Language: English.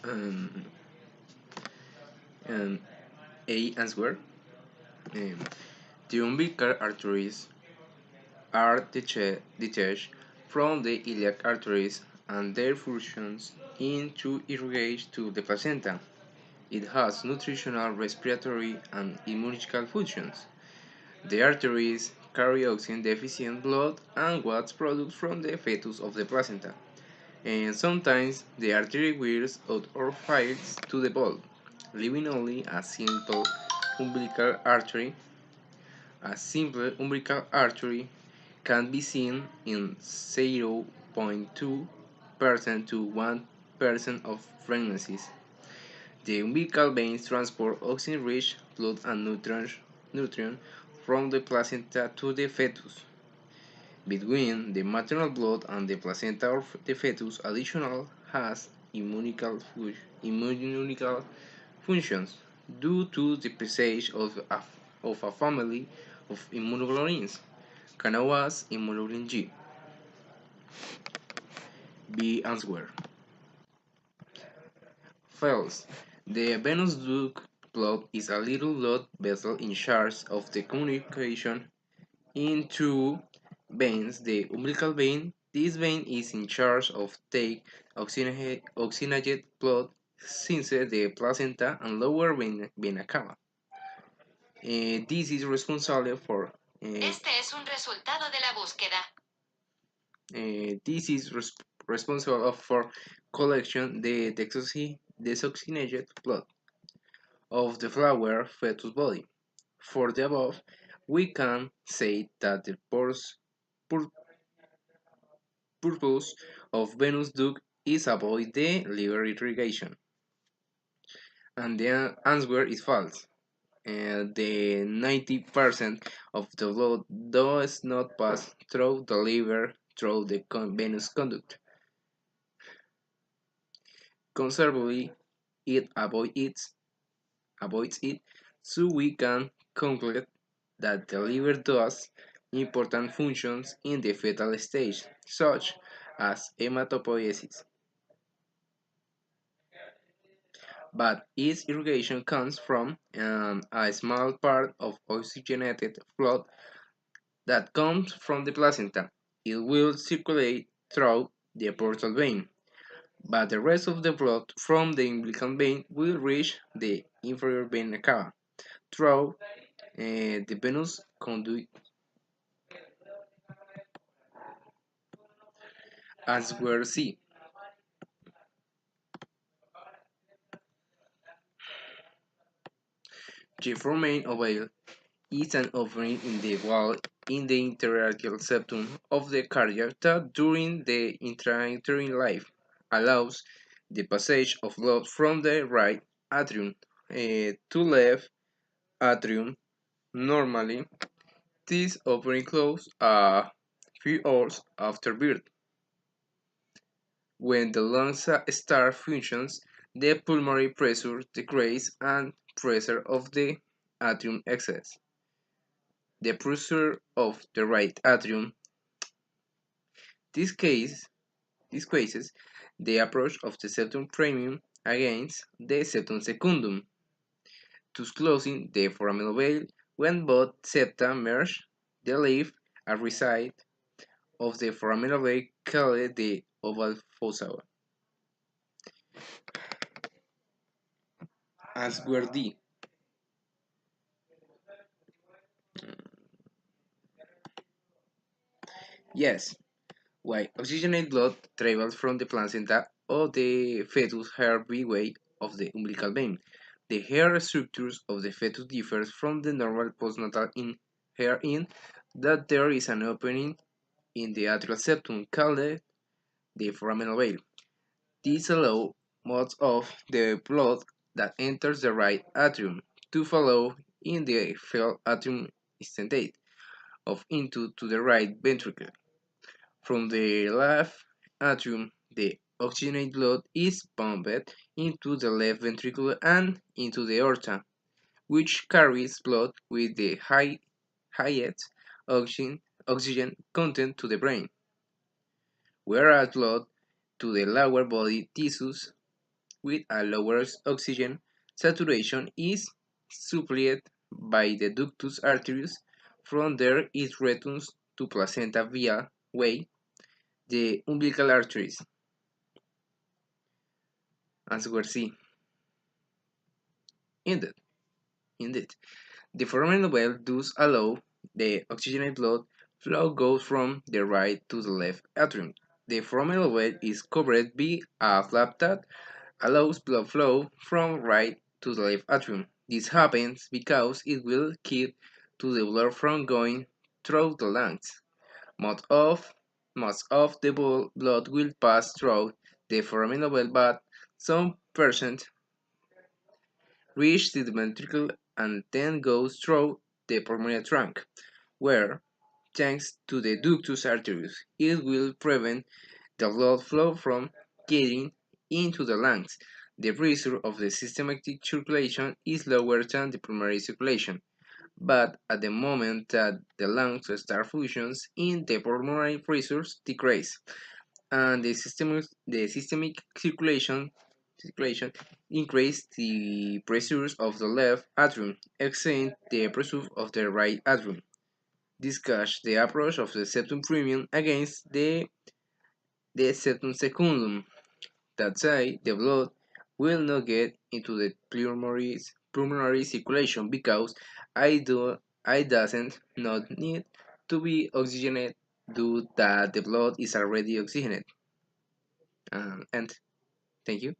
Um, um, A answer. Um, the umbilical arteries are detached from the iliac arteries and their functions in to irrigate to the placenta. It has nutritional, respiratory, and immunological functions. The arteries carry oxygen-deficient blood and waste products from the fetus of the placenta, and sometimes the artery wears out or files to the bulb, leaving only a simple umbilical artery. A simple umbilical artery can be seen in 0.2% to 1% of pregnancies. The umbilical veins transport oxygen-rich blood and nutrients from the placenta to the fetus. Between the maternal blood and the placenta of the fetus, additional has immunological functions due to the presence of a family of immunoglobulins, known as immunoglobulin G. B answer. First, the venous duct blood is a little blood vessel in charge of the communication into veins. The umbilical vein. This vein is in charge of take oxygenated blood since the placenta and lower vena cava. This is responsible for. Este es un resultado de la búsqueda. This is responsible for collection the desoxygenated blood of the flower fetus body. For the above, we can say that the pur- purpose of venous duct is avoid the liver irrigation. And the answer is false. The 90% of the blood does not pass through the liver through the venous conduct. Conservatively, it avoids it, so we can conclude that the liver does important functions in the fetal stage, such as hematopoiesis. But its irrigation comes from a small part of oxygenated blood that comes from the placenta. It will circulate through the portal vein, but the rest of the blood from the umbilical vein will reach the inferior vena cava through the venous conduit. As we see, the foramen ovale is an opening in the wall in the interarterial septum of the cardiac that during the intrauterine life allows the passage of blood from the right atrium to left atrium. Normally, this opening closes a few hours after birth. When the lungs start functions, the pulmonary pressure decreases and pressure of the atrium excess. The pressure of the right atrium. This case, this cases the approach of the septum primum against the septum secundum, thus closing the foramen ovale when both septa merge. The left a reside of the foramen ovale called the oval fossa. Answer D. Yes, why oxygenated blood travels from the placenta of the fetus hair by way of the umbilical vein. The hair structures of the fetus differs from the normal postnatal hair in that there is an opening in the atrial septum called the foramen ovale. This allows most of the blood that enters the right atrium to follow in the felt atrium instead of into to the right ventricle. From the left atrium, the oxygenated blood is pumped into the left ventricle and into the aorta, which carries blood with the highest oxygen content to the brain, whereas blood to the lower body tissues with a lower oxygen saturation is supplied by the ductus arteries. From there it returns to placenta via way the umbilical arteries, as we see. Indeed, indeed. The foramen well does allow the oxygenated blood flow goes from the right to the left atrium. The foramen well is covered by a flap that allows blood flow from right to the left atrium. This happens because it will keep to the blood from going through the lungs. Most of, most of the blood will pass through the foramen well, but some percent reach the ventricle and then goes through the pulmonary trunk, where, thanks to the ductus arteries, it will prevent the blood flow from getting into the lungs. The pressure of the systematic circulation is lower than the pulmonary circulation, but at the moment that the lungs start functions in the pulmonary pressures decrease, and the systemic circulation increase the pressures of the left atrium, exceed the pressure of the right atrium. Discuss the approach of the septum premium against the septum secundum. That say the blood will not get into the pulmonary circulation because I doesn't not need to be oxygenated due that the blood is already oxygenated. And thank you.